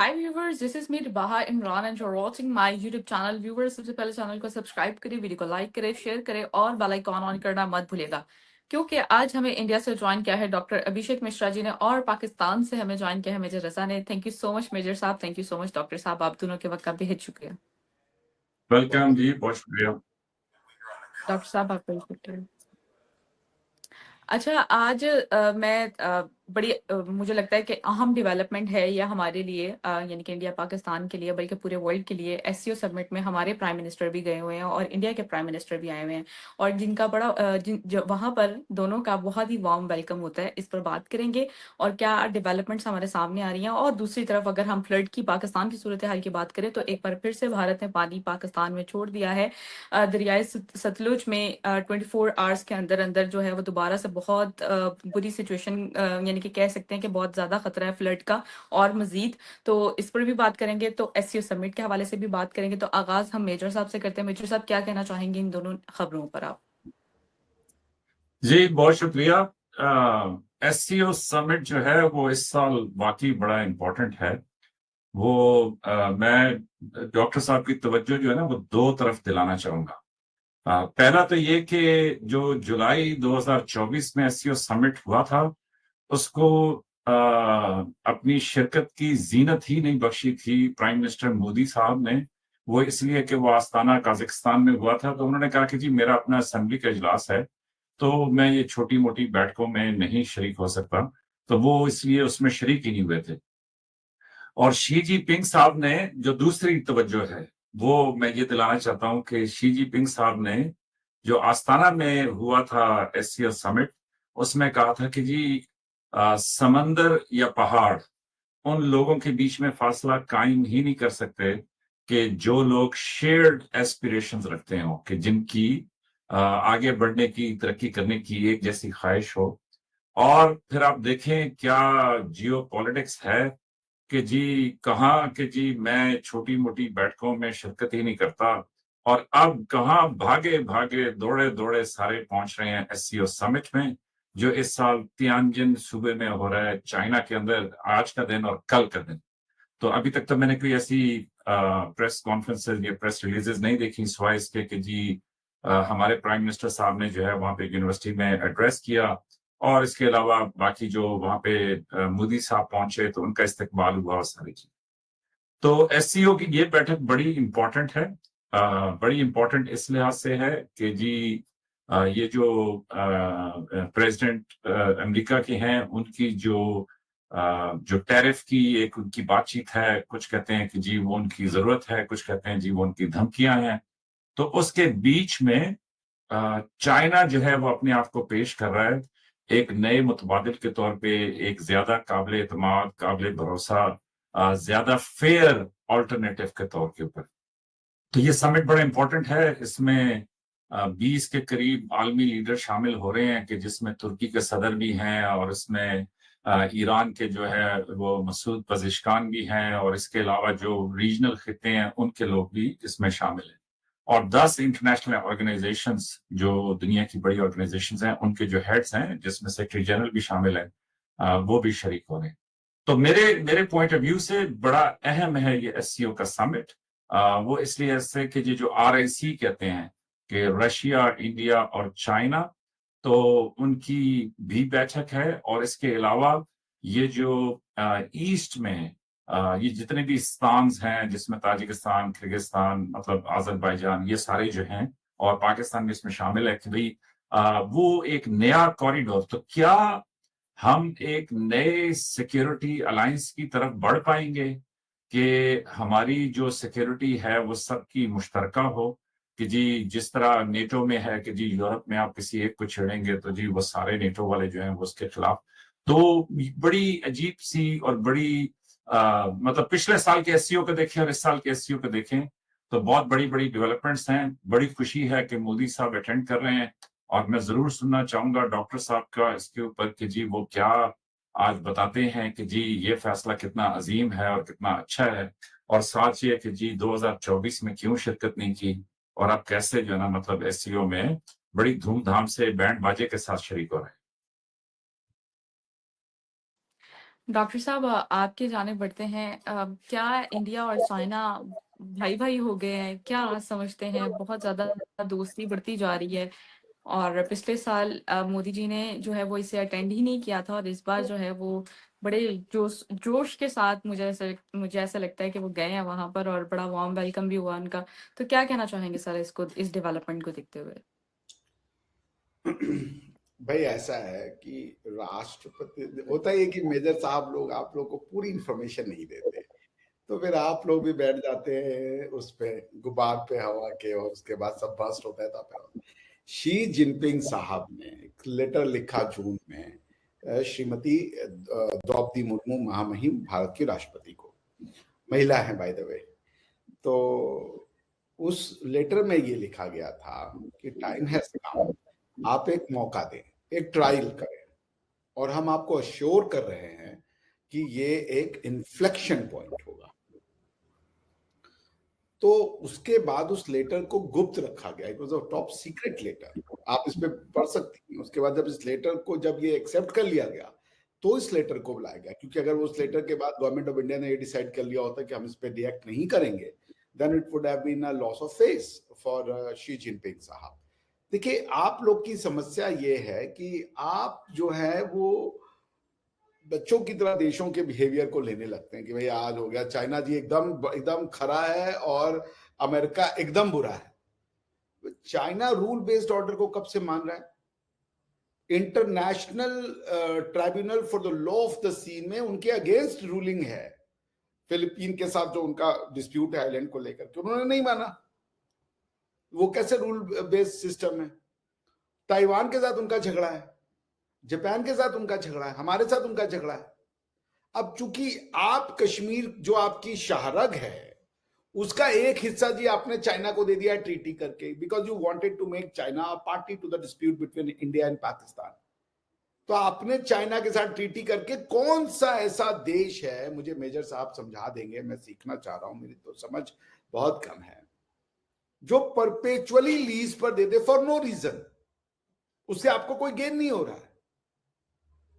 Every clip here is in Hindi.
Hi viewers, this is me Ribaha Imran and you are watching my YouTube channel. Viewers, सबसे पहले चैनल को सब्सक्राइब करें, वीडियो को लाइक करें, शेयर करें और बेल आइकॉन ऑन करना मत भूलिएगा, क्योंकि आज हमें इंडिया से ज्वाइन किया है डॉक्टर अभिषेक मिश्रा जी ने और पाकिस्तान से हमें ज्वाइन किया है मेजर रजा ने। Thank you so much major साहब, thank you so much doctor साहब, आप दोनों के वक्त का बेहद शुक्रिया। वेलकम जी, बहुत शुक्रिया। डॉक्टर साहब आपका भी शुक्रिया। अच्छा, आज मैं बड़ी मुझे लगता है कि अहम डेवलपमेंट है यह हमारे लिए, यानी कि इंडिया पाकिस्तान के लिए, बल्कि पूरे वर्ल्ड के लिए। एससीओ समिट में हमारे प्राइम मिनिस्टर भी गए हुए हैं और इंडिया के प्राइम मिनिस्टर भी आए हुए हैं, और जिनका बड़ा वहां पर दोनों का बहुत ही वार्म वेलकम होता है। इस पर बात करेंगे और क्या डेवलपमेंट्स हमारे सामने आ रही हैं। और दूसरी तरफ अगर हम फ्लड की, पाकिस्तान की सूरत हाल की बात करें, तो एक बार फिर से भारत ने पानी पाकिस्तान में छोड़ दिया है। दरियाए सतलुज में 24 आवर्स के अंदर अंदर जो है वो दोबारा से बहुत बुरी सिचुएशन, यानी कि कह सकते हैं कि बहुत ज्यादा खतरा है फ्लड का और मजीद। तो इस पर भी बात करेंगे, तो एससीओ समिट के हवाले से भी बात करेंगे। तो आगाज हम मेजर साहब से करते हैं। मेजर साहब, क्या कहना चाहेंगे इन दोनों खबरों पर आप? जी बहुत शुक्रिया। एससीओ समिट जो है वो इस साल वाकई बड़ा इम्पोर्टेंट है। वो मैं डॉक्टर साहब की तवज्जो जो है ना वो दो तरफ दिलाना चाहूंगा। पहला तो ये कि जो जुलाई 2024 में एससीओ समिट हुआ था उसको अपनी शिरकत की जीनत ही नहीं बख्शी थी प्राइम मिनिस्टर मोदी साहब ने। वो इसलिए कि वो आस्ताना काजाकिस्तान में हुआ था, तो उन्होंने कहा कि जी मेरा अपना असेंबली का इजलास है, तो मैं ये छोटी मोटी बैठकों में नहीं शरीक हो सकता, तो वो इसलिए उसमें शरीक ही नहीं हुए थे। और शी जिनपिंग साहब ने जो दूसरी तवज्जो है वो मैं ये दिलाना चाहता हूं कि शी जिनपिंग साहब ने जो आस्ताना में हुआ था एससीओ समिट, उसमें कहा था कि जी समंदर या पहाड़ उन लोगों के बीच में फासला कायम ही नहीं कर सकते कि जो लोग शेयर्ड एस्पिरेशंस रखते हो, कि जिनकी आगे बढ़ने की, तरक्की करने की एक जैसी ख्वाहिश हो। और फिर आप देखें क्या जियो पॉलिटिक्स है कि जी कहाँ कि जी मैं छोटी मोटी बैठकों में शिरकत ही नहीं करता, और अब कहाँ भागे भागे दौड़े दौड़े सारे पहुंच रहे हैं एससीओ समिट में, जो इस साल तियानजिन सूबे में हो रहा है, चाइना के अंदर, आज का दिन और कल का दिन। तो अभी तक तो मैंने कोई ऐसी प्रेस कॉन्फ्रेंसेज या प्रेस रिलीजेस नहीं देखी सिवाय इसके कि जी हमारे प्राइम मिनिस्टर साहब ने जो है वहां पे यूनिवर्सिटी में एड्रेस किया, और इसके अलावा बाकी जो वहां पे मोदी साहब पहुंचे तो उनका इस्तकबाल हुआ और सारी चीज। तो एससीओ की ये बैठक बड़ी इंपॉर्टेंट है। बड़ी इंपॉर्टेंट इस लिहाज से है कि जी ये जो प्रेसिडेंट अमेरिका के हैं उनकी जो टैरिफ की एक उनकी बातचीत है, कुछ कहते हैं कि जी वो उनकी जरूरत है, कुछ कहते हैं जी वो उनकी धमकियां हैं। तो उसके बीच में चाइना जो है वो अपने आप को पेश कर रहा है एक नए मुतबादिल के तौर पे, एक ज्यादा काबिल एतमाद, काबिल भरोसा, ज्यादा फेयर ऑल्टरनेटिव के तौर के ऊपर। तो ये समिट बड़ा इंपॉर्टेंट है। इसमें 20 के करीब आलमी लीडर शामिल हो रहे हैं, कि जिसमें तुर्की के सदर भी हैं, और इसमें ईरान के जो है वो मसूद पजिशकान भी हैं, और इसके अलावा जो रीजनल खिते हैं उनके लोग भी इसमें शामिल हैं। और 10 इंटरनेशनल ऑर्गेनाइजेशंस, जो दुनिया की बड़ी ऑर्गेनाइजेशंस हैं, उनके जो हेड्स हैं, जिसमें सेक्रेटरी जनरल भी शामिल है, वो भी शरीक हो रहे हैं। तो मेरे मेरे पॉइंट ऑफ व्यू से बड़ा अहम है ये एससीओ का समिट। वो इसलिए ऐसे कि ये जो आरआईसी कहते हैं कि रशिया, इंडिया और चाइना, तो उनकी भी बैठक है। और इसके अलावा ये जो ईस्ट में ये जितने भी स्थान्स हैं, जिसमें ताजिकिस्तान, किर्गिस्तान, मतलब आजरबाईजान, ये सारे जो हैं, और पाकिस्तान भी इसमें शामिल है, कि भाई वो एक नया कॉरिडोर, तो क्या हम एक नए सिक्योरिटी अलायंस की तरफ बढ़ पाएंगे कि हमारी जो सिक्योरिटी है वो सबकी मुश्तरका हो, कि जी जिस तरह नेटो में है कि जी यूरोप में आप किसी एक को छेड़ेंगे तो जी वो सारे नेटो वाले जो हैं वो उसके खिलाफ। तो बड़ी अजीब सी और बड़ी मतलब पिछले साल के एससीओ को देखें और इस साल के एससीओ को देखें तो बहुत बड़ी बड़ी डेवलपमेंट्स हैं। बड़ी खुशी है कि मोदी साहब अटेंड कर रहे हैं, और मैं जरूर सुनना चाहूंगा डॉक्टर साहब का इसके ऊपर कि जी वो क्या आज बताते हैं कि जी ये फैसला कितना अजीम है और कितना अच्छा है, और साथ ये कि जी 2024 में क्यों शिरकत नहीं की, और अब कैसे जो है ना मतलब एससीओ में बड़ी धूमधाम से बैंड बाजे के साथ शरीक हो रहे हैं। डॉक्टर साहब, आपकी जानिब बढ़ते हैं। क्या इंडिया और चाइना भाई भाई हो गए हैं? क्या आप समझते हैं? बहुत ज़्यादा दोस्ती बढ़ती जा रही है। और पिछले साल मोदी जी ने जो है वो इसे अटेंड ही नहीं किया था, और इस बार जो है वो बड़े जोश जोश के साथ मुझे ऐसा लगता है कि वो गए हैं वहां पर, और बड़ा वार्म वेलकम भी हुआ उनका। तो क्या कहना चाहेंगे सर इसको, इस डेवलपमेंट को देखते हुए? भाई ऐसा है कि राष्ट्रपति होता ही है कि मेजर साहब लोग आप लोग को पूरी इंफॉर्मेशन नहीं देते, तो फिर आप लोग भी बैठ जाते हैं उस पे गुबार पे हवा के, और उसके बाद सब बस्ट होता है। तो फिर शी जिनपिंग साहब ने एक लेटर लिखा जून में श्रीमती द्रौपदी मुर्मू महामहिम भारत की राष्ट्रपति को, महिला है बाय द वे। तो उस लेटर में ये लिखा गया था कि टाइम हैज कम, आप एक मौका दें, एक ट्रायल करें, और हम आपको अश्योर कर रहे हैं कि ये एक इन्फ्लेक्शन पॉइंट होगा। तो उसके बाद उस लेटर को गुप्त रखा गया, it was a top secret letter, आप इस पे पढ़ सकती हैं। उसके बाद जब इस लेटर को जब ये एक्सेप्ट कर लिया गया तो इस लेटर को बुलाया गया, क्योंकि अगर उस लेटर के बाद गवर्नमेंट ऑफ इंडिया ने ये डिसाइड कर लिया होता कि हम इस पे रिएक्ट नहीं करेंगे, then it would have been a loss of face for Xi Jinping साहब। देखिए, आप लोग की समस्या ये है कि आप जो है वो बच्चों की तरह देशों के बिहेवियर को लेने लगते हैं कि भाई आज हो गया, चाइना जी एकदम एकदम खरा है और अमेरिका एकदम बुरा है। चाइना रूल बेस्ड ऑर्डर को कब से मान रहा है? International tribunal for the law of the sea में उनके अगेंस्ट रूलिंग है। फिलीपीन के साथ जो उनका डिस्प्यूट है आइलैंड को लेकर के, उन्होंने नहीं माना। वो कैसे रूल बेस्ड सिस्टम है? ताइवान के साथ उनका झगड़ा है, जापान के साथ उनका झगड़ा है, हमारे साथ उनका झगड़ा है। अब चूंकि आप कश्मीर जो आपकी शाहरग है उसका एक हिस्सा जी आपने चाइना को दे दिया ट्रीटी करके, because you wanted to make China party to the dispute between India and Pakistan. तो आपने चाइना के साथ ट्रीटी करके, कौन सा ऐसा देश है, मुझे मेजर साहब समझा देंगे, मैं सीखना चाह रहा हूं, मेरी तो समझ बहुत कम है, जो परपेचुअली लीज पर दे दे फॉर नो रीजन, उससे आपको कोई गेन नहीं हो रहा है।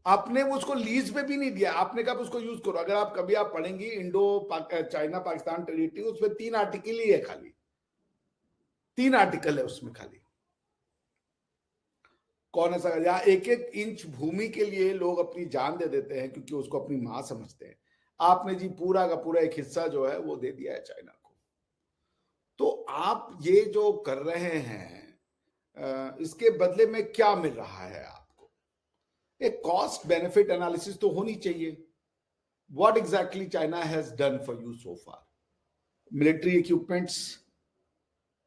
आपने वो उसको लीज पे भी नहीं दिया, आपने कहा उसको यूज करो। अगर आप कभी आप पढ़ेंगी इंडो चाइना पाकिस्तान ट्रीटी, उसमें 3 आर्टिकल ही है, खाली 3 आर्टिकल है उसमें खाली। कौन ऐसा, यहाँ एक एक इंच भूमि के लिए लोग अपनी जान दे देते हैं क्योंकि उसको अपनी मां समझते हैं। आपने जी पूरा का पूरा एक हिस्सा जो है वो दे दिया है चाइना को। तो आप ये जो कर रहे हैं इसके बदले में क्या मिल रहा है आपको? एक कॉस्ट बेनिफिट एनालिसिस तो होनी चाहिए। What exactly China has done for you so far? Military equipments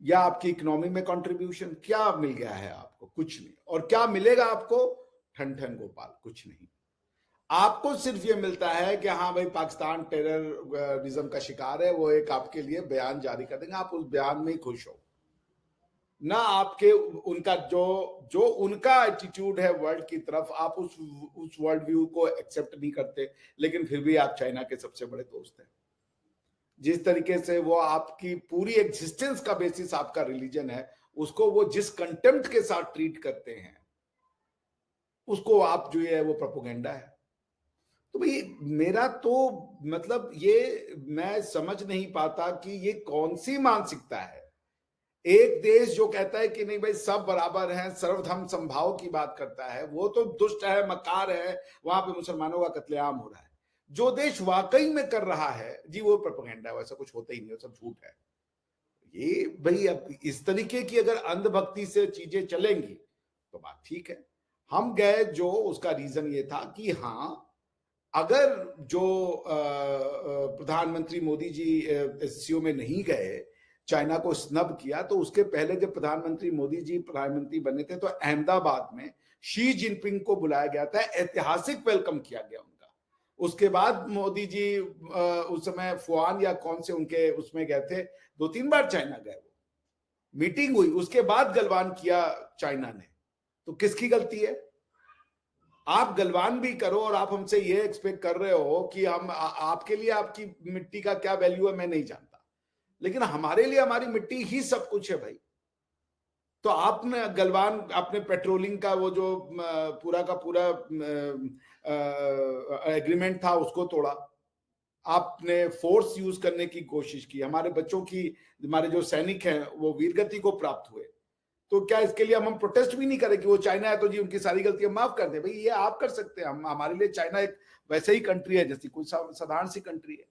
या आपकी इकोनॉमी में कंट्रीब्यूशन, क्या मिल गया है आपको? कुछ नहीं। और क्या मिलेगा आपको? ठन ठन गोपाल, कुछ नहीं। आपको सिर्फ ये मिलता है कि हाँ भाई पाकिस्तान टेररिज्म का शिकार है, वो एक आपके लिए बयान जारी कर देंगे, आप उस बयान में ही खुश हो ना। आपके उनका जो उनका एटीट्यूड है वर्ल्ड की तरफ, आप उस वर्ल्ड व्यू को एक्सेप्ट नहीं करते, लेकिन फिर भी आप चाइना के सबसे बड़े दोस्त हैं। जिस तरीके से वो आपकी पूरी एग्जिस्टेंस का बेसिस आपका रिलीजन है, उसको वो जिस कंटेम्प्ट के साथ ट्रीट करते हैं, उसको आप जो है वो प्रोपोगेंडा है। तो भाई मेरा तो मतलब ये मैं समझ नहीं पाता कि ये कौन सी मानसिकता है। एक देश जो कहता है कि नहीं भाई सब बराबर हैं, सर्वधर्म संभाव की बात करता है, वो तो दुष्ट है, मकार है, वहां पे मुसलमानों का कत्लेआम हो रहा है। जो देश वाकई में कर रहा है जी, वो प्रोपेगेंडा है, वैसा कुछ होता ही नहीं, सब झूठ है। ये भाई अब इस तरीके की अगर अंधभक्ति से चीजें चलेंगी तो बात ठीक है। हम गए जो उसका रीजन ये था कि हाँ, अगर जो प्रधानमंत्री मोदी जी एससीओ में नहीं गए, चाइना को स्नब किया, तो उसके पहले जब प्रधानमंत्री मोदी जी प्रधानमंत्री बने थे तो अहमदाबाद में शी जिनपिंग को बुलाया गया था, ऐतिहासिक वेलकम किया गया उनका। उसके बाद मोदी जी उस समय फुआन या कौन से उनके उसमें गए थे, 2-3 बार चाइना गए, वो मीटिंग हुई, उसके बाद गलवान किया चाइना ने। तो किसकी गलती है? आप गलवान भी करो और आप हमसे ये एक्सपेक्ट कर रहे हो कि हम आपके लिए आपकी मिट्टी का क्या वैल्यू है मैं नहीं जानता, लेकिन हमारे लिए हमारी मिट्टी ही सब कुछ है भाई। तो आपने गलवान, आपने पेट्रोलिंग का वो जो पूरा का पूरा एग्रीमेंट था उसको तोड़ा, आपने फोर्स यूज करने की कोशिश की, हमारे बच्चों की, हमारे जो सैनिक हैं वो वीरगति को प्राप्त हुए, तो क्या इसके लिए हम प्रोटेस्ट भी नहीं करें कि वो चाइना है तो जी उनकी सारी गलतियां माफ कर दे? भाई ये आप कर सकते हैं, हम, हमारे लिए चाइना एक वैसे ही कंट्री है जैसी कोई साधारण सी कंट्री है।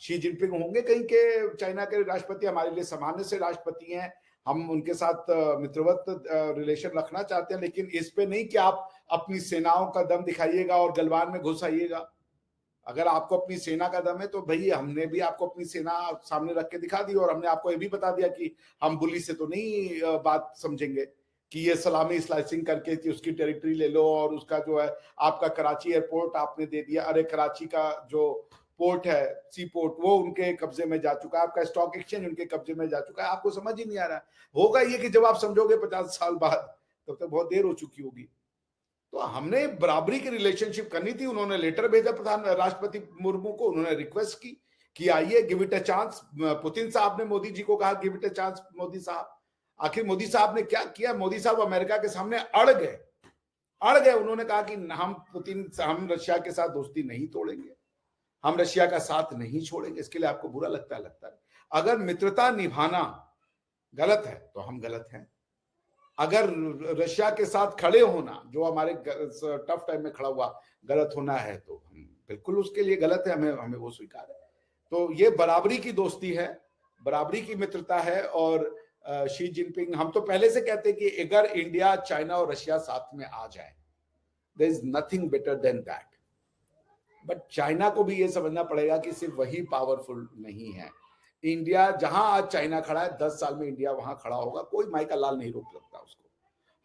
शी जिनपिंग होंगे कहीं के चाइना के राष्ट्रपति, हमारे लिए सामान्य से राष्ट्रपति हैं, हम उनके साथ मित्रवत रिलेशन रखना चाहते हैं, लेकिन इस पे नहीं कि आप अपनी सेनाओं का दम दिखाइएगा और गलवान में घुस आइएगा। अगर आपको अपनी सेना का दम है तो भाई हमने भी आपको अपनी सेना सामने रख के दिखा दी, और हमने आपको ये भी बता दिया कि हम बुली से तो नहीं बात समझेंगे कि ये सलामी स्लाइसिंग करके कि उसकी टेरिटरी ले लो, और उसका जो है आपका कराची एयरपोर्ट आपने दे दिया, अरे कराची का जो पोर्ट है, सी पोर्ट, वो उनके कब्जे में जा चुका है, आपका स्टॉक एक्सचेंज उनके कब्जे में जा चुका है। आपको समझ ही नहीं आ रहा होगा ये कि जब आप समझोगे 50 साल बाद, तब तक बहुत देर हो चुकी होगी। तो हमने बराबरी की रिलेशनशिप करनी थी। उन्होंने लेटर भेजा राष्ट्रपति मुर्मू को, उन्होंने रिक्वेस्ट की कि आइए, give it a chance. Putin साहब ने मोदी जी को कहा give it a chance Modi साहब। आखिर मोदी साहब ने क्या किया? मोदी साहब अमेरिका के सामने अड़ गए। उन्होंने कहा कि हम रशिया के साथ दोस्ती नहीं तोड़ेंगे, हम रशिया का साथ नहीं छोड़ेंगे। इसके लिए आपको बुरा लगता है। अगर मित्रता निभाना गलत है तो हम गलत हैं, अगर रशिया के साथ खड़े होना जो हमारे टफ टाइम में खड़ा हुआ गलत होना है तो हम बिल्कुल उसके लिए गलत है, हमें वो स्वीकार है। तो ये बराबरी की दोस्ती है, बराबरी की मित्रता है। और शी जिनपिंग, हम तो पहले से कहते हैं कि अगर इंडिया, चाइना और रशिया साथ में आ जाए, there is nothing better than that. But China को भी ये समझना पड़ेगा कि सिर्फ वही पावरफुल नहीं है। इंडिया जहां आज चाइना खड़ा है, 10 साल में इंडिया वहां खड़ा होगा, कोई माई का लाल नहीं रोक सकता उसको।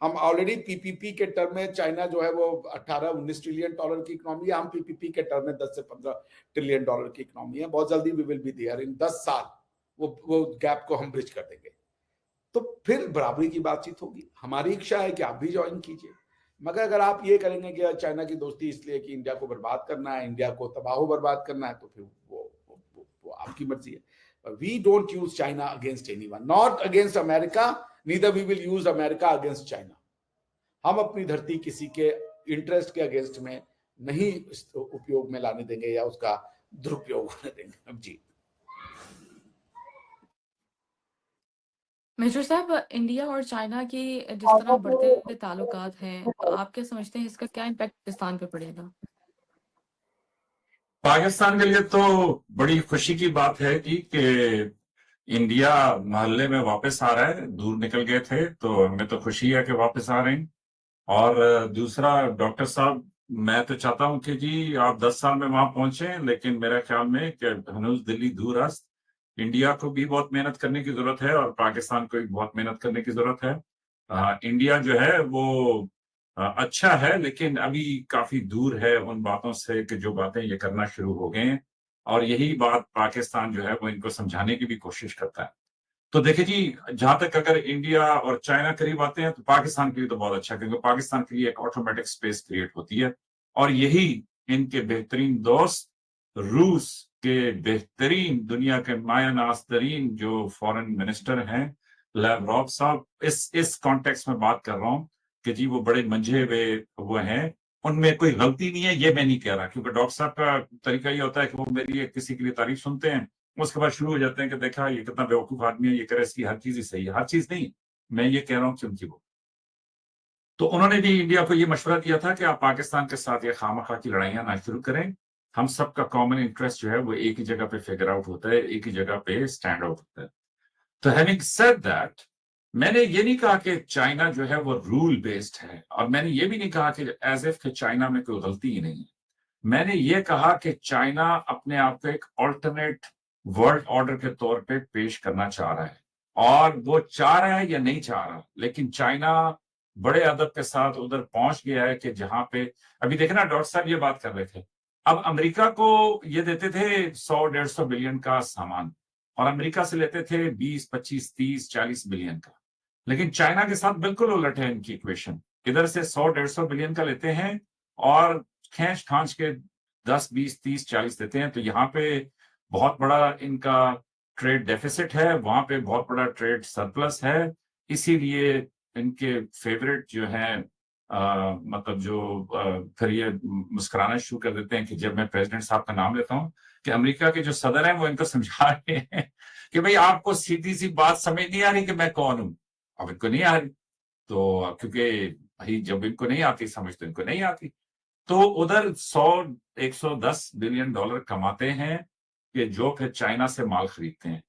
हम ऑलरेडी पीपीपी के टर्म में, चाइना जो है वो 18-19 ट्रिलियन डॉलर की इकोनॉमी है, हम पीपीपी के टर्म में 10 से 15 ट्रिलियन डॉलर की इकोनॉमी है। बहुत जल्दी वी विल बी देयर, इन 10 साल वो गैप को हम ब्रिज कर देंगे। तो फिर बराबरी की बातचीत होगी। हमारी इच्छा है कि आप भी ज्वाइन कीजिए, मगर अगर आप ये करेंगे कि चाइना की दोस्ती इसलिए कि इंडिया को बर्बाद करना है, इंडिया को तबाह बर्बाद करना है, तो फिर वो आपकी मर्जी है। We don't use China against anyone, not against America, neither we will use America against China. हम अपनी धरती किसी के इंटरेस्ट के अगेंस्ट में नहीं उपयोग में लाने देंगे या उसका दुरुपयोग होने देंगे। अब जी मेजर साहब, इंडिया और चाइना की जिस तरह बढ़ते ताल्लुकात हैं, आप क्या समझते हैं इसका क्या इम्पैक्ट पाकिस्तान पे पड़ेगा? पाकिस्तान के लिए तो बड़ी खुशी की बात है कि इंडिया मोहल्ले में वापस आ रहा है। दूर निकल गए थे तो हमें तो खुशी है कि वापस आ रहे हैं। और दूसरा, डॉक्टर साहब, मैं तो चाहता हूं कि जी आप 10 साल में वहां पहुंचे, लेकिन मेरे ख्याल में कि हनूज दिल्ली दूरस्त, इंडिया को भी बहुत मेहनत करने की जरूरत है और पाकिस्तान को भी बहुत मेहनत करने की जरूरत है। इंडिया जो है वो अच्छा है, लेकिन अभी काफी दूर है उन बातों से कि जो बातें ये करना शुरू हो गए हैं, और यही बात पाकिस्तान जो है वो इनको समझाने की भी कोशिश करता है। तो देखिए जी, जहां तक अगर इंडिया और चाइना करीब आते हैं तो पाकिस्तान के लिए तो बहुत अच्छा, क्योंकि पाकिस्तान के लिए एक ऑटोमेटिक स्पेस क्रिएट होती है। और यही इनके बेहतरीन दोस्त रूस के बेहतरीन, दुनिया के माया नाज तरीन जो फॉरेन मिनिस्टर हैं, लैवरोव साहब, इस कॉन्टेक्स्ट में बात कर रहा हूं कि जी वो बड़े मंझे हुए वो हैं, उनमें कोई गलती नहीं है, ये मैं नहीं कह रहा, क्योंकि डॉक्टर साहब का तरीका ये होता है कि वो मेरी किसी के लिए तारीफ सुनते हैं, उसके बाद शुरू हो जाते हैं कि देखा ये कितना बेवकूफ आदमी है, ये करे, इसकी हर चीज ही सही है। हर चीज नहीं, मैं ये कह रहा हूं कि उनकी वो। तो उन्होंने भी इंडिया को ये मशवरा दिया था कि आप पाकिस्तान के साथ ये खामखा की लड़ाइयां ना शुरू करें, हम सबका कॉमन इंटरेस्ट जो है वो एक ही जगह पे फिगर आउट होता है, एक ही जगह पे स्टैंड आउट होता है। तो हैविंग सेड दैट, मैंने ये नहीं कहा कि चाइना जो है वो रूल बेस्ड है, और मैंने ये भी नहीं कहा कि एज इफ चाइना में कोई गलती ही नहीं है। मैंने ये कहा कि चाइना अपने आप को एक ऑल्टरनेट वर्ल्ड ऑर्डर के तौर पे पेश करना चाह रहा है, और वो चाह रहा है या नहीं चाह रहा, लेकिन चाइना बड़े अदब के साथ उधर पहुंच गया है कि जहां पे, अभी देखना डॉक्टर साहब ये बात कर रहे थे, अब अमेरिका को ये देते थे 100-150 बिलियन का सामान, और अमेरिका से लेते थे 20, 25, 30, 40 बिलियन का। लेकिन चाइना के साथ बिल्कुल उलट है इनकी इक्वेशन, इधर से 100-150 बिलियन का लेते हैं और खींच खांच के 10, 20, 30, 40 देते हैं। तो यहाँ पे बहुत बड़ा इनका ट्रेड डेफिसिट है, वहां पे बहुत बड़ा ट्रेड सरप्लस है। इसीलिए इनके फेवरेट जो है मतलब जो फिर ये मुस्कुराना शुरू कर देते हैं कि जब मैं प्रेसिडेंट साहब का नाम लेता हूँ कि अमेरिका के जो सदर हैं वो इनको समझा रहे हैं कि भाई आपको सीधी सी बात समझ नहीं आ रही कि मैं कौन हूं। अब इनको नहीं आ रही, तो क्योंकि भाई जब इनको नहीं आती समझ तो इनको नहीं आती, तो उधर 100-110 बिलियन डॉलर कमाते हैं कि जो फिर चाइना से माल खरीदते हैं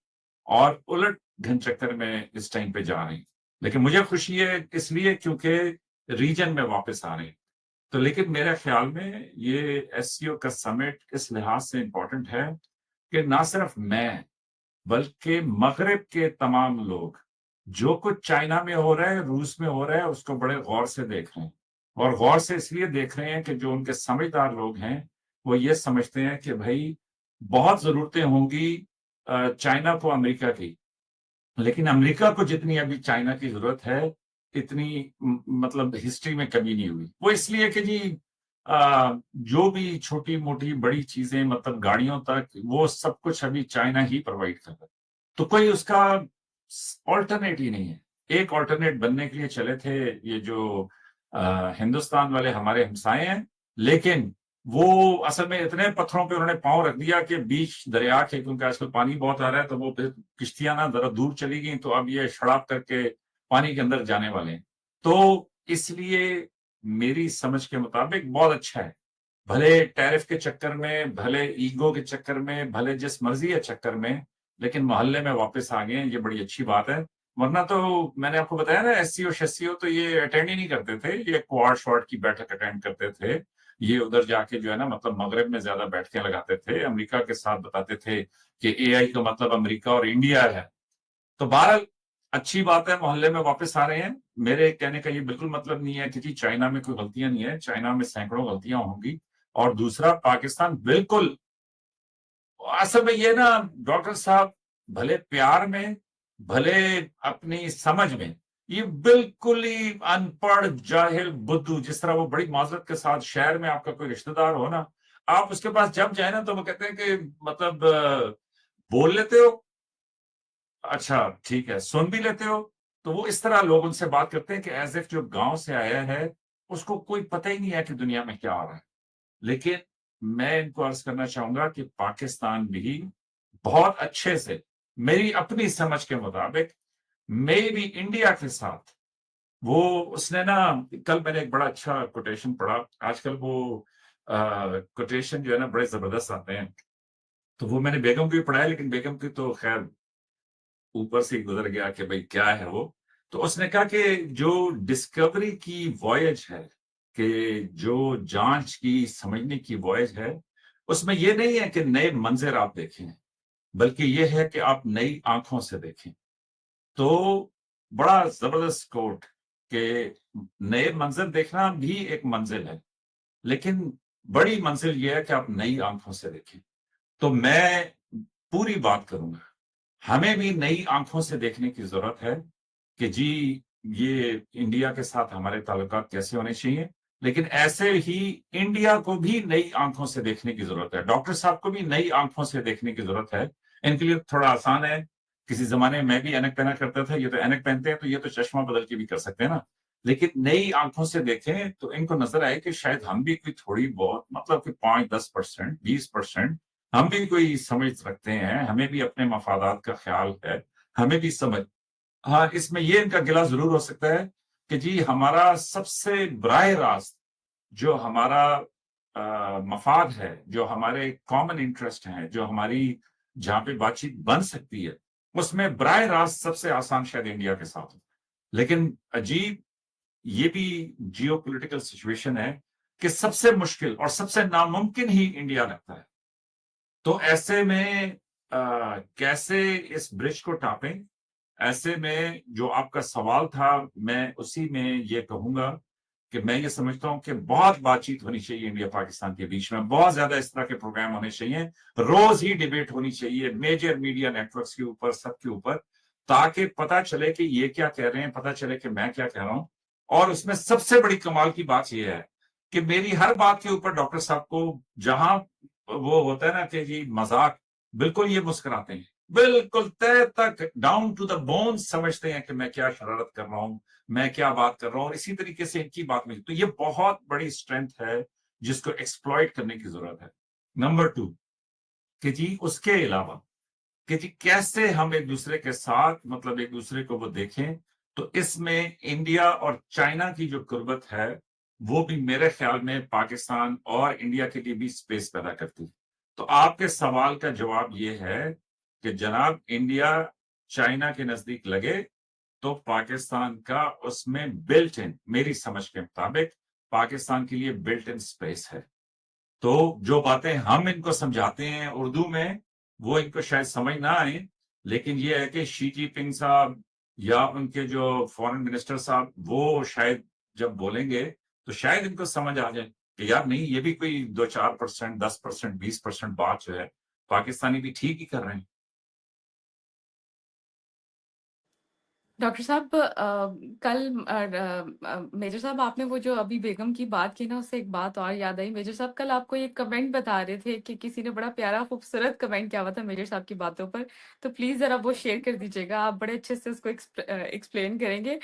और उलट घन चक्कर में इस टाइम पे जा रहे हैं। लेकिन मुझे खुशी है इसलिए क्योंकि रीजन में वापस आ रहे हैं। तो लेकिन मेरे ख्याल में ये एससीओ का समिट इस लिहाज से इंपॉर्टेंट है कि ना सिर्फ मैं बल्कि मगरिब के तमाम लोग जो कुछ चाइना में हो रहा है, रूस में हो रहा है, उसको बड़े गौर से देख रहे हैं। और गौर से इसलिए देख रहे हैं कि जो उनके समझदार लोग हैं वो ये समझते हैं कि भाई बहुत जरूरतें होंगी चाइना को अमेरिका की, लेकिन अमेरिका को जितनी अभी चाइना की जरूरत है इतनी मतलब हिस्ट्री में कभी नहीं हुई। वो इसलिए कि जी जो भी छोटी मोटी बड़ी चीजें मतलब गाड़ियों तक वो सब कुछ अभी चाइना ही प्रोवाइड कर रहा है, तो कोई उसका ऑल्टरनेट ही नहीं है। एक ऑल्टरनेट बनने के लिए चले थे ये जो हिंदुस्तान वाले हमारे हमसाए हैं, लेकिन वो असल में इतने पत्थरों पे उन्होंने पांव रख दिया कि बीच दरिया के, क्योंकि आजकल पानी बहुत आ रहा है तो वो किश्तियां ना जरा दूर चली गई, तो अब ये शराब करके पानी के अंदर जाने वाले हैं। तो इसलिए मेरी समझ के मुताबिक बहुत अच्छा है, भले टैरिफ के चक्कर में, भले ईगो के चक्कर में, भले जिस मर्जी के चक्कर में, लेकिन मोहल्ले में वापस आ गए, ये बड़ी अच्छी बात है। वरना तो मैंने आपको बताया ना एससीओ शेसीओ तो ये अटेंड ही नहीं करते थे, ये क्वाड शॉर्ट की बैठक अटेंड करते थे, ये उधर जाके जो है ना मतलब मगरब में ज्यादा बैठकें लगाते थे, अमेरिका के साथ बताते थे कि एआई का मतलब अमेरिका और इंडिया है। तो बहरहाल अच्छी बात है, मोहल्ले में वापस आ रहे हैं। मेरे कहने का ये बिल्कुल मतलब नहीं है कि जी चाइना में कोई गलतियां नहीं है, चाइना में सैकड़ों गलतियां होंगी। और दूसरा, पाकिस्तान बिल्कुल, असल में ये ना डॉक्टर साहब, भले प्यार में भले अपनी समझ में, ये बिल्कुल ही अनपढ़ जाहिल बुद्धू, जिस तरह वो बड़ी माजरत के साथ शहर में आपका कोई रिश्तेदार हो ना, आप उसके पास जब जाए ना तो वो कहते हैं कि मतलब बोल लेते हो, अच्छा ठीक है, सुन भी लेते हो, तो वो इस तरह लोग उनसे बात करते हैं कि एज इफ जो गांव से आया है उसको कोई पता ही नहीं है कि दुनिया में क्या हो रहा है। लेकिन मैं इनको अर्ज करना चाहूंगा कि पाकिस्तान भी बहुत अच्छे से, मेरी अपनी समझ के मुताबिक, मे भी इंडिया के साथ, वो उसने ना, कल मैंने एक बड़ा अच्छा कोटेशन पढ़ा, आजकल वो कोटेशन जो है ना बड़े जबरदस्त आते हैं, तो वो मैंने बेगम की भी पढ़ा है, लेकिन बेगम की तो खैर ऊपर से ही गुजर गया कि भाई क्या है वो। तो उसने कहा कि जो डिस्कवरी की वॉयज है, कि जो जांच की समझने की वॉयज है, उसमें ये नहीं है कि नए मंजर आप देखें, बल्कि ये है कि आप नई आंखों से देखें। तो बड़ा जबरदस्त कोट कि नए मंजर देखना भी एक मंजिल है, लेकिन बड़ी मंजिल ये है कि आप नई आंखों से देखें। तो मैं पूरी बात करूंगा, हमें भी नई आंखों से देखने की जरूरत है कि जी ये इंडिया के साथ हमारे ताल्लुकात कैसे होने चाहिए, लेकिन ऐसे ही इंडिया को भी नई आंखों से देखने की जरूरत है, डॉक्टर साहब को भी नई आंखों से देखने की जरूरत है। इनके लिए थोड़ा आसान है, किसी जमाने में मैं भी ऐनक पहना करता था, ये तो ऐनक पहनते हैं तो ये तो चश्मा बदल के भी कर सकते हैं ना, लेकिन नई आंखों से देखें तो इनको नजर आए कि शायद हम भी कोई थोड़ी बहुत मतलब कि 5-10%, 20% हम भी कोई समझ रखते हैं, हमें भी अपने मफादात का ख्याल है, हमें भी समझ, हाँ इसमें ये इनका गिला जरूर हो सकता है कि जी हमारा सबसे बराह रास्त जो हमारा मफाद है, जो हमारे कॉमन इंटरेस्ट हैं, जो हमारी जहां पे बातचीत बन सकती है, उसमें बराह रास्त सबसे आसान शायद इंडिया के साथ हो। लेकिन अजीब ये भी जियो पोलिटिकल सिचुएशन है कि सबसे मुश्किल और सबसे नामुमकिन ही इंडिया लगता है। तो ऐसे में कैसे इस ब्रिज को टापें, ऐसे में जो आपका सवाल था, मैं उसी में ये कहूंगा कि मैं ये समझता हूं कि बहुत बातचीत होनी चाहिए इंडिया पाकिस्तान के बीच में, बहुत ज्यादा इस तरह के प्रोग्राम होने चाहिए, रोज ही डिबेट होनी चाहिए मेजर मीडिया नेटवर्क्स के ऊपर, सबके ऊपर, ताकि पता चले कि ये क्या कह रहे हैं, पता चले कि मैं क्या कह रहा हूं। और उसमें सबसे बड़ी कमाल की बात यह है कि मेरी हर बात के ऊपर डॉक्टर साहब को, जहां वो होता है ना कि जी मजाक, बिल्कुल ये मुस्कुराते हैं, बिल्कुल तय तक डाउन टू द बोन समझते हैं कि मैं क्या शरारत कर रहा हूं, मैं क्या बात कर रहा हूं, और इसी तरीके से इनकी बात में, तो ये बहुत बड़ी स्ट्रेंथ है जिसको एक्सप्लॉइट करने की जरूरत है। नंबर 2 कि जी उसके अलावा कि जी कैसे हम एक दूसरे के साथ, मतलब एक दूसरे को वो देखें, तो इसमें इंडिया और चाइना की जो कुर्बत है वो भी मेरे ख्याल में पाकिस्तान और इंडिया के लिए भी स्पेस पैदा करती है। तो आपके सवाल का जवाब ये है कि जनाब इंडिया चाइना के नजदीक लगे तो पाकिस्तान का उसमें बिल्ट इन, मेरी समझ के मुताबिक पाकिस्तान के लिए बिल्ट इन स्पेस है। तो जो बातें हम इनको समझाते हैं उर्दू में वो इनको शायद समझ ना आए, लेकिन ये है कि शी जिनपिंग साहब या उनके जो फॉरेन मिनिस्टर साहब वो शायद जब बोलेंगे तो शायद इनको समझ आ जाए कि यार नहीं, ये भी कोई 2-4%, 10%, 20% बात जो है पाकिस्तानी भी ठीक ही कर रहे हैं। डॉक्टर साहब, कल मेजर साहब आपने वो जो अभी बेगम की बात की ना, उससे एक बात और याद आई। मेजर साहब कल आपको एक कमेंट बता रहे थे कि किसी ने बड़ा प्यारा खूबसूरत कमेंट किया हुआ था मेजर साहब की बातों पर, तो प्लीज जरा वो शेयर कर दीजिएगा, आप बड़े अच्छे से उसको एक्सप्लेन करेंगे।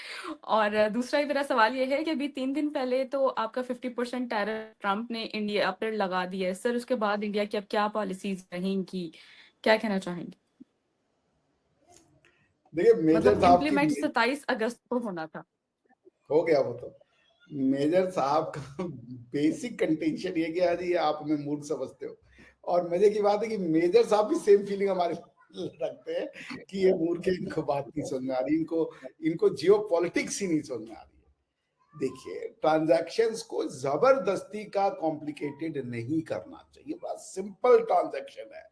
और दूसरा ही मेरा सवाल ये है कि अभी 3 दिन पहले तो आपका 50% टैरिफ ट्रम्प ने इंडिया पर लगा दिया है सर, उसके बाद इंडिया की अब क्या पॉलिसीज रहेंगी, क्या कहना चाहेंगे? देखिए मेजर मतलब साहब की इम्प्लीमेंट 27 अगस्त को होना था। हो गया वो तो। मेजर साहब का बेसिक कंटेंशन ये कि यार ये आप हमें मूर्ख समझते हो, और मजे की बात है कि मेजर साहब भी सेम फीलिंग हमारे रखते हैं कि ये मूर्ख है, इनको बात नहीं समझ में आ रही, इनको इनको जियो पॉलिटिक्स ही नहीं समझ में आ रही है। देखिए ट्रांजैक्शंस को जबरदस्ती का कॉम्प्लिकेटेड नहीं करना चाहिए, बस सिंपल ट्रांजैक्शन है।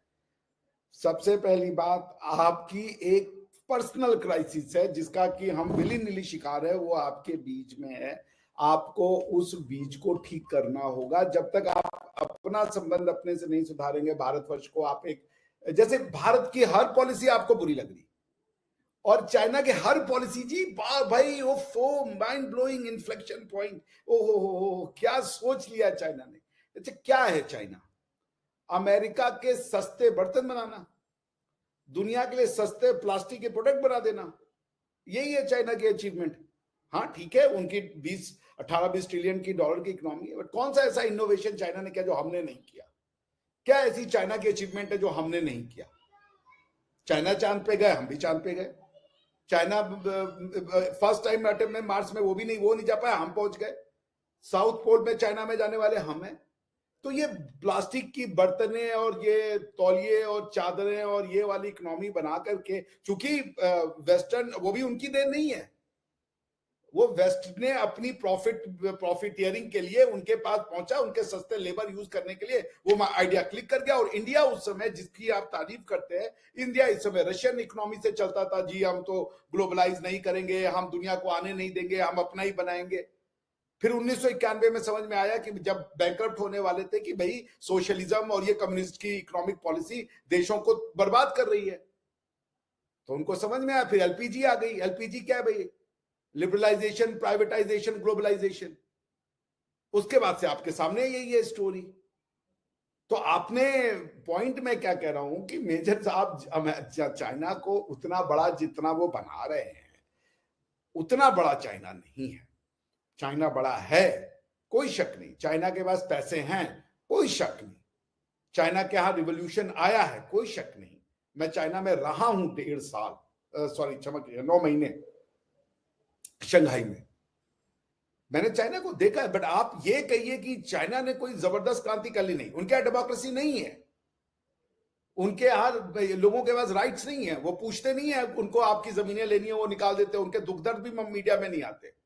सबसे पहली बात, आपकी एक पर्सनल क्राइसिस है जिसका कि हम विली निली शिकार है, वो आपके बीच में है। आपको उस बीज को ठीक करना होगा। जब तक आप अपना संबंध अपने से नहीं सुधारेंगे, भारतवर्ष को आप एक, जैसे भारत की हर पॉलिसी आपको बुरी लग रही और चाइना के हर पॉलिसी, जी भाई वो फो माइंड ब्लोइंग इन्फ्लेक्शन पॉइंट, ओ क्या सोच लिया चाइना ने। अच्छा क्या है चाइना? अमेरिका के सस्ते बर्तन बनाना, दुनिया के लिए सस्ते प्लास्टिक के प्रोडक्ट बना देना, यही है चाइना की अचीवमेंट। हाँ ठीक है, उनकी 18-20 ट्रिलियन की डॉलर की इकोनॉमी है, बट कौन सा ऐसा इनोवेशन चाइना ने किया जो हमने नहीं किया? क्या ऐसी चाइना की अचीवमेंट है जो हमने नहीं किया? चाइना चांद पे गए, हम भी चांद पे गए। चाइना फर्स्ट टाइम अटेम्प्ट में मार्स में वो नहीं जा पाया, हम पहुंच गए। साउथ पोल में चाइना में जाने वाले हम हैं। तो ये प्लास्टिक की बर्तनें और ये तौलिए और चादरें और ये वाली इकोनॉमी बना करके, चूंकि वेस्टर्न, वो भी उनकी देन नहीं है, वो वेस्ट ने अपनी प्रॉफिटियरिंग के लिए उनके पास पहुंचा, उनके सस्ते लेबर यूज करने के लिए वो आइडिया क्लिक कर गया। और इंडिया उस समय, जिसकी आप तारीफ करते हैं, इंडिया इस समय रशियन इकोनॉमी से चलता था, जी हम तो ग्लोबलाइज नहीं करेंगे, हम दुनिया को आने नहीं देंगे, हम अपना ही बनाएंगे। फिर 1991 में समझ में आया कि जब बैंकरप्ट होने वाले थे कि भाई सोशलिज्म और ये कम्युनिस्ट की इकोनॉमिक पॉलिसी देशों को बर्बाद कर रही है, तो उनको समझ में आया। फिर एलपीजी आ गई। एलपीजी क्या है भाई? Liberalisation, privatisation, globalisation. उसके बाद से आपके सामने यही है स्टोरी। तो आपने पॉइंट में क्या कह रहा हूं कि मेजर साहब चाइना को उतना बड़ा जितना वो बना रहे हैं, उतना बड़ा चाइना नहीं है। चाइना बड़ा है, कोई शक नहीं। चाइना के पास पैसे हैं, कोई शक नहीं। चाइना के यहां रिवोल्यूशन आया है, कोई शक नहीं। मैं चाइना में रहा हूं 1.5 साल, सॉरी क्षमा कीजिए 9 महीने शंघाई में। मैंने चाइना को देखा है। बट आप ये कहिए कि चाइना ने कोई जबरदस्त क्रांति कर ली, नहीं। उनके यहां डेमोक्रेसी नहीं है, उनके यहां लोगों के पास राइट्स नहीं है, वो पूछते नहीं है उनको आपकी जमीनें लेनी है, वो निकाल देते हैं। उनके दुख दर्द भी मीडिया में नहीं आते।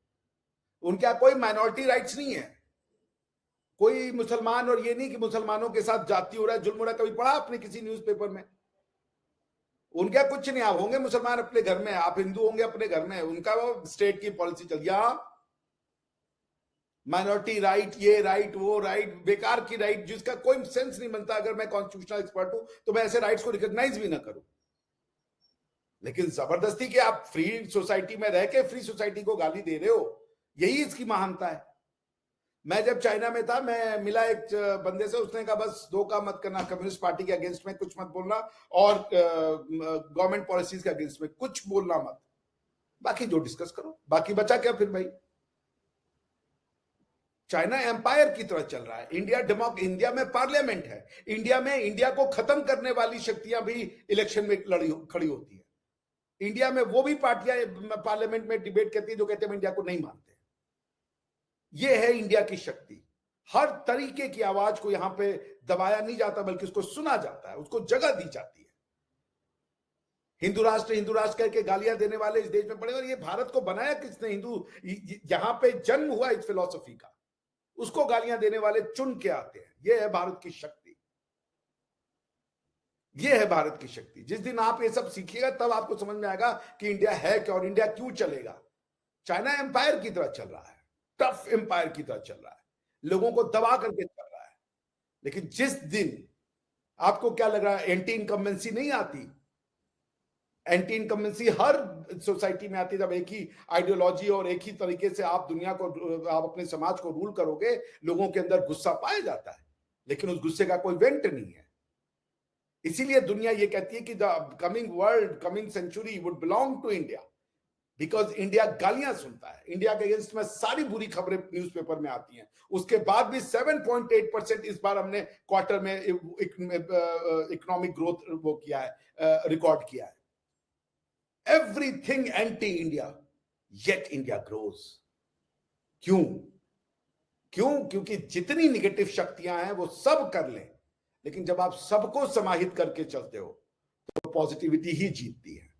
उनके यहां कोई माइनॉरिटी राइट्स नहीं है। कोई मुसलमान, और ये नहीं कि मुसलमानों के साथ जाति हो रहा है, जुल्म हो रहा है, कभी पढ़ा आपने किसी न्यूज़पेपर में? उनका कुछ नहीं। आप होंगे मुसलमान अपने घर में, आप हिंदू होंगे अपने घर में, उनका वो स्टेट की पॉलिसी चल गया। माइनॉरिटी राइट, ये राइट, वो राइट, बेकार की राइट, जिसका कोई सेंस नहीं बनता। अगर मैं कॉन्स्टिट्यूशनल एक्सपर्ट हूं तो मैं ऐसे राइट्स को रिकॉग्नाइज भी ना करूं। लेकिन जबरदस्ती के आप फ्री सोसाइटी में रह के फ्री सोसाइटी को गाली दे रहे हो, यही इसकी महानता है। मैं जब चाइना में था, मैं मिला एक बंदे से, उसने कहा बस 2 काम मत करना, कम्युनिस्ट पार्टी के अगेंस्ट में कुछ मत बोलना और गवर्नमेंट पॉलिसीज के अगेंस्ट में कुछ बोलना मत, बाकी जो डिस्कस करो। बाकी बचा क्या फिर भाई? चाइना एम्पायर की तरह चल रहा है। इंडिया में पार्लियामेंट है, इंडिया में इंडिया को खत्म करने वाली शक्तियां भी इलेक्शन में खड़ी होती है। इंडिया में वो भी पार्टियां पार्लियामेंट में डिबेट करती है जो कहते हैं हम इंडिया को नहीं मानते। ये है इंडिया की शक्ति। हर तरीके की आवाज को यहां पे दबाया नहीं जाता, बल्कि उसको सुना जाता है, उसको जगह दी जाती है। हिंदू राष्ट्र करके गालियां देने वाले इस देश में पड़े, और ये भारत को बनाया किसने? हिंदू, यहां पे जन्म हुआ इस फिलॉसफी का, उसको गालियां देने वाले चुन के आते हैं। ये है भारत की शक्ति, ये है भारत की शक्ति। जिस दिन आप ये सब सीखिएगा तब आपको समझ में आएगा कि इंडिया है क्या और इंडिया क्यों चलेगा। चाइना एम्पायर की तरह चल रहा है, टफ एम्पायर की तरह चल रहा है, लोगों को दबा करके चल रहा है। लेकिन जिस दिन आपको क्या लग रहा है, एंटी इनकम्बेंसी नहीं आती, एंटी इनकम्बेंसी हर सोसाइटी में आती है। जब एक ही आइडियोलॉजी और एक ही तरीके से आप दुनिया को, आप अपने समाज को रूल करोगे, लोगों के अंदर गुस्सा पाया जाता है, लेकिन उस गुस्से का कोई वेंट नहीं है। इसीलिए दुनिया ये कहती है कि the coming world, coming century would belong to India, because India गालियां सुनता है। इंडिया के अगेंस्ट में सारी बुरी खबरें न्यूज़पेपर में आती हैं, उसके बाद भी 7.8% इस बार हमने क्वार्टर में इकोनॉमिक ग्रोथ वो किया है, रिकॉर्ड किया है। Everything anti India, yet India grows. क्यों? क्योंकि जितनी निगेटिव शक्तियां हैं वो सब कर लें, लेकिन जब आप सबको समाहित करके चलते हो तो पॉजिटिविटी ही जीतती है।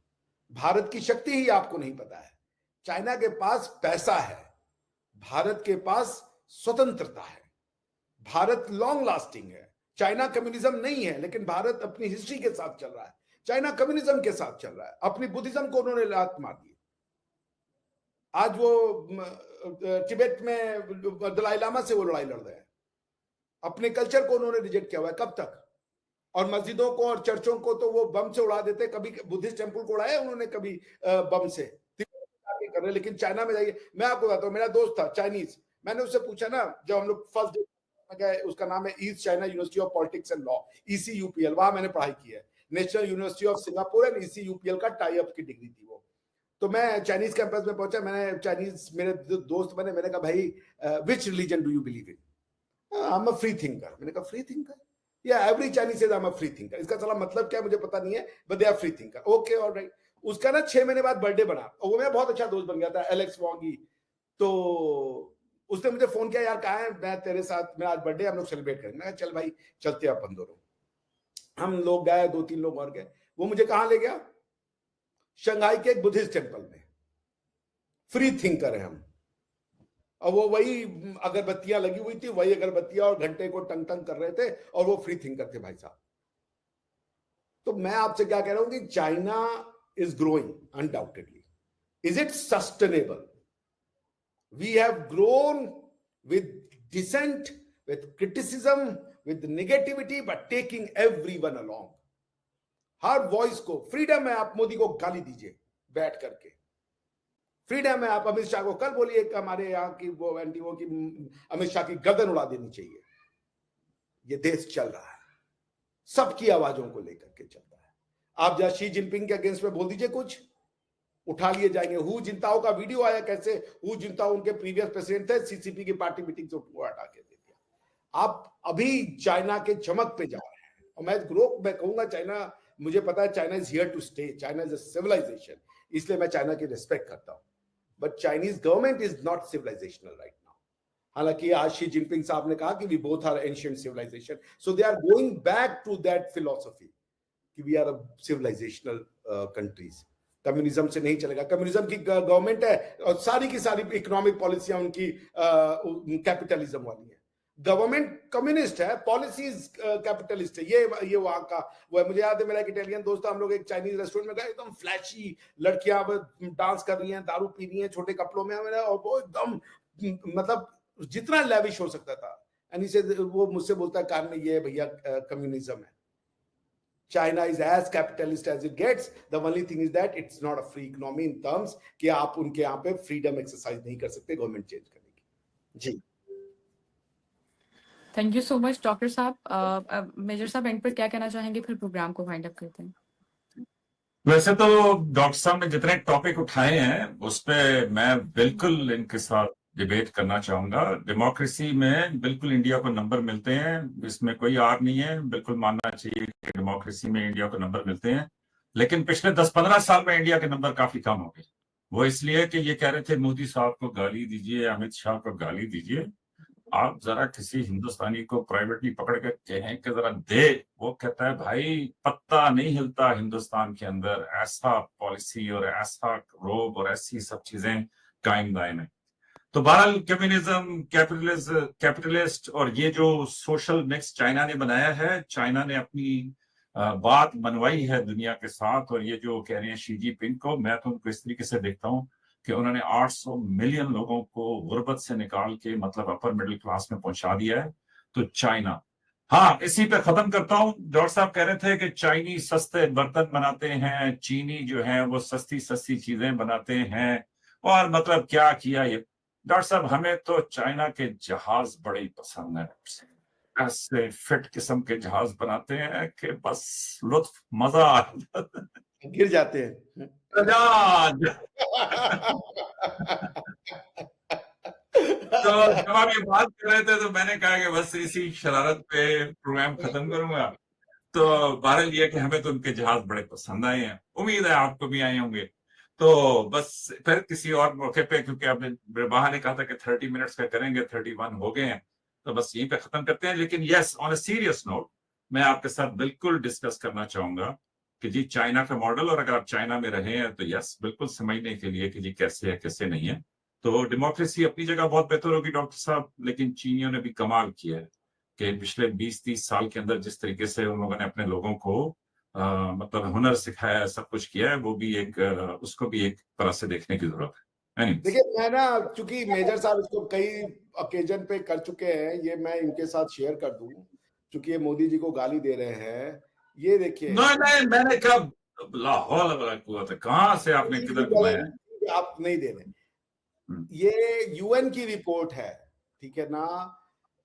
भारत की शक्ति ही आपको नहीं पता है। चाइना के पास पैसा है, भारत के पास स्वतंत्रता है। भारत लॉन्ग लास्टिंग है। चाइना कम्युनिज्म नहीं है, लेकिन भारत अपनी हिस्ट्री के साथ चल रहा है। चाइना कम्युनिज्म के साथ चल रहा है, अपनी बुद्धिज्म को उन्होंने लात मार दी। आज वो तिब्बत में दलाई लामा से वो लड़ाई लड़ रहे हैं, अपने कल्चर को उन्होंने रिजेक्ट किया हुआ है। कब तक? और मस्जिदों को और चर्चों को तो वो बम से उड़ा देते। कभी बुद्धिस्ट टेम्पल को उड़ाया उन्होंने कभी बम से? कर रहे। लेकिन चाइना में जाइए, मैं आपको बताता हूँ, मेरा दोस्त था चाइनीज, मैंने उससे पूछा ना, जब हम लोग फर्स्ट डे गए, उसका नाम है east China university of politics and law, ECUPL, वहां मैंने पढ़ाई की है। National university of Singapore and ECUPL का टाई अप की डिग्री थी वो। तो मैं चाइनीज कैंपस में पहुंचा, मैंने चाइनीज मेरे दोस्त बने, मैंने कहा भाई which religion do you believe in? I am a free thinker. मैंने कहा फ्री थिंकर? या every Chinese says I am a free thinker. इसका साला मतलब क्या मुझे पता नहीं है, but they are free thinker. Okay alright. उसका ना 6 महीने बाद बर्थडे बना, और वो मेरा बहुत अच्छा दोस्त बन गया था, एलेक्स वॉन्गी। तो उसने मुझे फोन किया, यार कहाँ है, मैं तेरे साथ, मेरा आज बर्थडे, हम लोग सेलिब्रेट करेंगे। मैं चल भाई चलते हैं अपन दोनों। हम लोग गए, 2-3 लोग और गए। वो मुझे कहाँ ले गया? शंघाई के एक बुद्धिस्ट टेम्पल में। फ्री थिंकर है हम। और वो वही अगरबत्तियां लगी हुई थी, वही अगरबत्तियां और घंटे को टंग टंग कर रहे थे, और वो फ्री थिंकर थे भाई साहब। तो मैं आपसे क्या कह रहा हूं कि China is growing undoubtedly. Is it sustainable? We have grown with dissent, with criticism, with negativity, but taking everyone along. हर वॉइस को फ्रीडम है, आप मोदी को गाली दीजिए बैठ करके, फ्रीडम है। आप अमित शाह को कल बोलिए कि हमारे यहाँ की वो एंटी वो की अमित शाह की गर्दन उड़ा देनी चाहिए। ये देश चल रहा है, सबकी आवाजों को लेकर के चलता है। आप जरा शी जिनपिंग के अगेंस्ट में बोल दीजिए, कुछ उठा लिए जाएंगे। हु जिंताओ का वीडियो आया, कैसे हु जिंताओ उनके प्रीवियस प्रेसिडेंट थे, सीसीपी की पार्टी मीटिंग से हटा के दे दिया। आप अभी चाइना के चमक पे जा रहे हैं, और मैं कहूंगा चाइना, मुझे पता है China is here to stay, China is a civilisation, इसलिए मैं चाइना की रिस्पेक्ट करता हूं। But Chinese government is not civilisational right now. हालांकि आज शी जिनपिंग साहब ने कहा कि we both are ancient civilisation, so they are going back to that philosophy कि we are a civilisational countries. Communism से नहीं चलेगा। कम्युनिज्म की गवर्नमेंट है और सारी की सारी इकोनॉमिक पॉलिसियां उनकी कैपिटलिज्म वाली है। गवर्नमेंट कम्युनिस्ट है, पॉलिसीज कैपिटलिस्ट है। ये वहां का वो है। मुझे याद है, मेरा एक इटालियन दोस्त था, हम लोग एक चाइनीज रेस्टोरेंट में गए, एकदम फ्लैशी लड़कियां डांस कर रही हैं, दारू पी रही हैं, छोटे कपड़ों में, और वो एकदम मतलब जितना लैविश हो सकता था। एंड से वो मुझसे बोलता है, कारण ये भैया कम्युनिज्म है। China is as capitalist as it gets. The only thing is that it's not a free economy in terms कि आप उनके यहाँ पे फ्रीडम एक्सरसाइज नहीं कर सकते गवर्नमेंट चेंज करने की। जी thank you so much doctor साहब। मेजर साहब एंड पर क्या कहना चाहेंगे, फिर प्रोग्राम को वाइंड अप करते हैं। वैसे तो डॉक्टर साहब ने जितने टॉपिक उठाए हैं उस पे मैं बिल्कुल इनके साथ डिबेट करना चाहूंगा। डेमोक्रेसी में बिल्कुल इंडिया को नंबर मिलते हैं, इसमें कोई आर नहीं है, बिल्कुल मानना चाहिए कि डेमोक्रेसी में इंडिया को नंबर मिलते हैं। लेकिन पिछले 10-15 साल में इंडिया के नंबर काफी कम हो गए। वो इसलिए कि ये कह रहे थे मोदी साहब को गाली दीजिए, अमित शाह को गाली दीजिए। आप जरा किसी हिंदुस्तानी को प्राइवेटली पकड़ के कहें कि जरा दे, वो कहता है भाई पत्ता नहीं हिलता हिंदुस्तान के अंदर, ऐसा पॉलिसी और ऐसा रोब और ऐसी सब चीजें कायम दायम है। तो बहरहाल कम्युनिज्म, कैपिटलिस्ट और ये जो सोशल मिक्स चाइना ने बनाया है, चाइना ने अपनी बात मनवाई है दुनिया के साथ। और ये जो कह रहे हैं शी जिनपिंग को, मैं तो उनको इस तरीके से देखता हूँ कि उन्होंने 800 मिलियन लोगों को गुर्बत से निकाल के मतलब अपर मिडिल क्लास में पहुंचा दिया है। तो चाइना, हाँ इसी पे खत्म करता हूँ। डॉक्टर साहब कह रहे थे कि चाइनीज सस्ते बर्तन बनाते हैं, चीनी जो है वो सस्ती सस्ती चीजें बनाते हैं, और मतलब क्या किया ये। डॉक्टर साहब हमें तो चाइना के जहाज बड़े ही पसंद है, ऐसे फिट किस्म के जहाज बनाते हैं कि बस लुत्फ मजा आ जाता है। गिर जाते हैं। जहाज। तो जब आप ये बात कर रहे थे तो मैंने कहा कि बस इसी शरारत पे प्रोग्राम खत्म करूंगा। तो बहरहाल ये कि हमें तो उनके जहाज बड़े पसंद आए हैं, उम्मीद है आपको भी आए होंगे। तो बस फिर किसी और मौके पे, क्योंकि आपने बाहर ने कहा था कि 30 मिनट्स का करेंगे, 31 हो गए हैं, तो बस यहीं पे खत्म करते हैं। लेकिन yes, on a serious note मैं आपके साथ बिल्कुल डिस्कस करना चाहूंगा कि जी चाइना का मॉडल, और अगर आप चाइना में रहे हैं तो यस बिल्कुल समझने के लिए कि जी कैसे है कैसे नहीं है। तो डेमोक्रेसी अपनी जगह बहुत बेहतर होगी डॉक्टर साहब, लेकिन चीनियों ने भी कमाल किया है कि पिछले 20-30 साल के अंदर जिस तरीके से उन लोगों ने अपने लोगों को मतलब हुनर सिखाया, सब कुछ किया है, वो भी एक उसको भी एक तरह से देखने की जरूरत है। देखिए मैं ना, चूंकि मेजर साहब इसको कई ओकेजन पे कर चुके हैं, ये मैं इनके साथ शेयर कर दूं, चूंकि ये मोदी जी को गाली दे रहे हैं। ये देखिए, नहीं मैंने कब, लाहौल वाला कुआ था, कहाँ से आपने किधर घुमाया है? आप नहीं दे रहे, ये यूएन की रिपोर्ट है, ठीक है ना।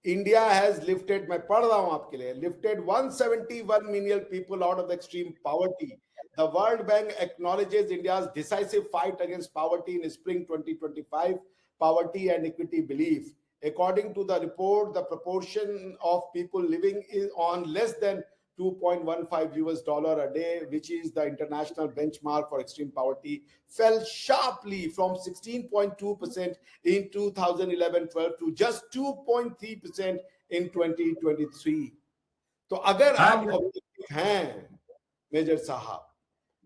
इंडिया हैज लिफ्टेड, मैं पढ़ रहा हूं आपके लिए, lifted 171 million people out of the extreme poverty. The World Bank acknowledges India's decisive fight against poverty in spring 2025, poverty and equity belief. According to the report, the proportion of people living on less than 2.15 US dollar a day, which is the international benchmark for extreme poverty, fell sharply from 16.2% in 2011-12 to just 2.3% in 2023. तो अगर आप ऑब्जेक्टिव हैं मेजर साहब,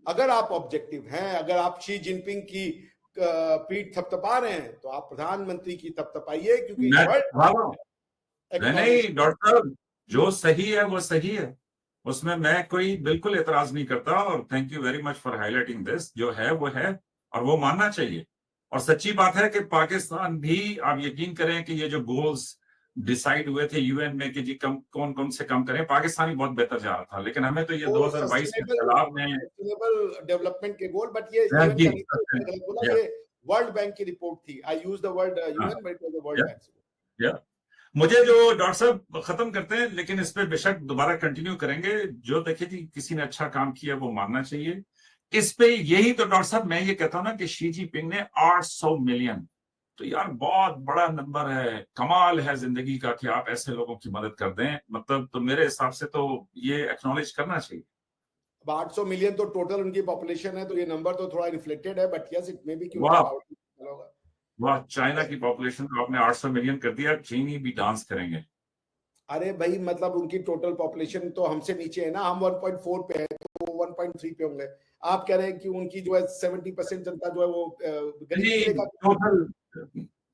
अगर आप ऑब्जेक्टिव हैं, अगर आप शी जिनपिंग की पीठ थपथपा रहे हैं, तो आप प्रधानमंत्री की थपथपाइए, क्योंकि नहीं डॉक्टर साहब, जो सही है वो सही है, उसमें मैं कोई बिल्कुल एतराज नहीं करता। और thank you very much for highlighting this. जो है वो है और वो मानना चाहिए। और सच्ची बात है कि पाकिस्तान भी, आप यकीन करें कि ये जो गोल्स डिसाइड हुए थे यूएन में कि जी कम कौन कौन से कम करें, पाकिस्तान ही बहुत बेहतर जा रहा था। लेकिन हमें तो ये 2022 के तालाब में डेवलपमेंट के गोल, बट ये बोला, ये वर्ल्ड बैंक की रिपोर्ट थी। I use the word UN, but it was the world bank. मुझे जो डॉक्टर साहब खत्म करते हैं, लेकिन इस पे बेशक दोबारा कंटिन्यू करेंगे। जो देखिए जी किसी ने अच्छा काम किया वो मानना चाहिए। इस पे यही तो डॉक्टर साहब मैं ये कहता हूं ना कि शी जिनपिंग ने 800 मिलियन, तो यार बहुत बड़ा नंबर है, कमाल है जिंदगी का कि आप ऐसे लोगों की मदद कर दें। मतलब तो मेरे हिसाब से तो ये एक्नॉलेज करना चाहिए। 800 मिलियन तो टोटल उनकी पॉपुलेशन है, तो ये नंबर तो थोड़ा इन्फ्लेटेड है, but yes it may be कि होगा। वाह, चाइना की पॉपुलेशन को आपने 800 मिलियन कर दिया, चीनी भी डांस करेंगे। अरे भाई, मतलब उनकी टोटल पॉपुलेशन तो हमसे नीचे है ना, हम 1.4 पे है, तो 1.3 पे होंगे। आप कह रहे हैं कि उनकी जो है 70% जनता जो है वो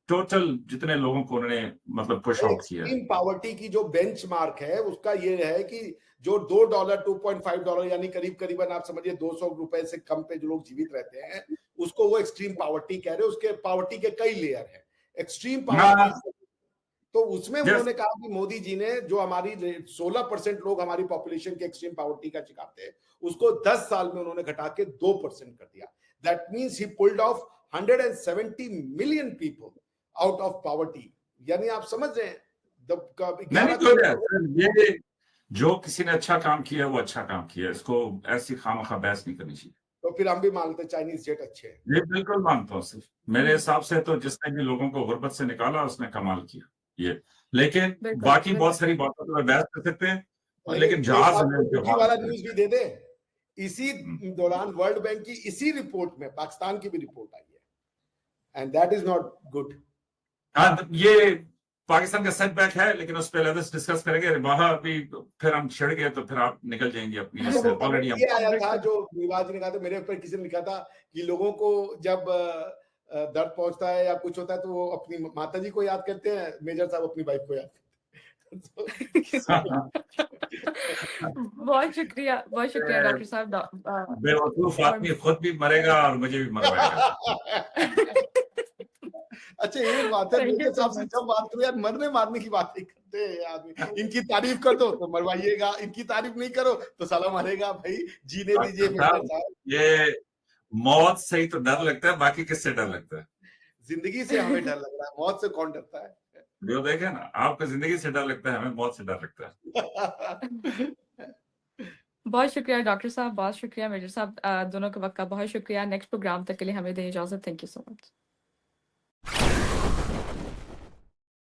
टोटल जितने लोगों को उन्होंने मतलब पुश आउट किया। एक्सट्रीम पॉवर्टी की जो बेंचमार्क है उसका ये है कि जो $2, $2.5 यानी करीब करीबन आप समझिए 200 रुपए से कम पे जो लोग जीवित रहते हैं, उसको वो एक्सट्रीम पॉवर्टी कह रहे हैं। उसके पॉवर्टी के कई लेयर हैं। एक्सट्रीम पॉवर्टी, तो उसमें उन्होंने कहा कि मोदी जी ने जो हमारी 16% लोग हमारी पॉपुलेशन के एक्सट्रीम पॉवर्टी का शिकार थे, उसको 10 साल में उन्होंने घटा के 2% कर दिया। That means he pulled off 170 million people out of poverty. यानी आप समझ रहे हैं नहीं कोई नहीं, ये जो किसी ने अच्छा काम किया वो अच्छा काम किया, इसको ऐसी खामखा बहस नहीं करनी चाहिए। तो फिर हम भी मानते चाइनीज जेट अच्छे हैं। ये बिल्कुल मानता हूँ सिर्फ मेरे हिसाब से तो जिसने भी लोगों को गुर्बत से निकाला उसने कमाल किया ये, लेकिन बिल्कुल बाकी बिल्कुल बहुत सारी बातों पर बहस कर सकते हैं, लेकिन एक जहाज आपको हमें दुखी वाला न्यूज भी दे दे, इसी हम्म। दौरान वर्ल्ड बैंक की इसी रिपोर्ट में पाकिस्तान की भी रिपोर्ट आई है, and that is not good. हाँ ये पाकिस्तान का सेटबैक है, लेकिन उस पर अलग डिस्कस करेंगे। वहां अभी फिर हम छिड़ गए तो फिर आप निकल जाएंगे अपनी तो इससे, वो ऑलरेडी हम ये आया था जो विवाद जी ने कहा था, मेरे ऊपर किसी ने लिखा था कि लोगों को जब दर्द पहुंचता है या कुछ होता है तो वो अपनी माता जी को याद करते हैं, मेजर साहब अपनी वाइफ को याद करते हैं। बहुत शुक्रिया डॉक्टर साहब। बेवकूफ और आदमी खुद भी मरेगा और मुझे भी मरवाएगा। अच्छा एक बात है, थैंक यू मेजर सो साहब से मच। जब बात करो यार, मरने मारने की बात नहीं करते हैं आदमी। इनकी तारीफ कर दो तो मरवाइएगा, इनकी तारीफ नहीं करो तो साला मरेगा। भाई जीने दीजिए मेजर साहब। ये मौत से ही तो डर लगता है, बाकी किससे डर लगता है? जिंदगी से हमें डर लग रहा है, मौत से कौन डरता है? जो देखे ना, आपको जिंदगी से डर लगता है, हमें मौत से डर लगता है। बहुत शुक्रिया डॉक्टर साहब, बहुत शुक्रिया मेजर साहब, दोनों के वक्त का बहुत शुक्रिया। नेक्स्ट प्रोग्राम तक के लिए हमें दें इजाजत। Thank you so much.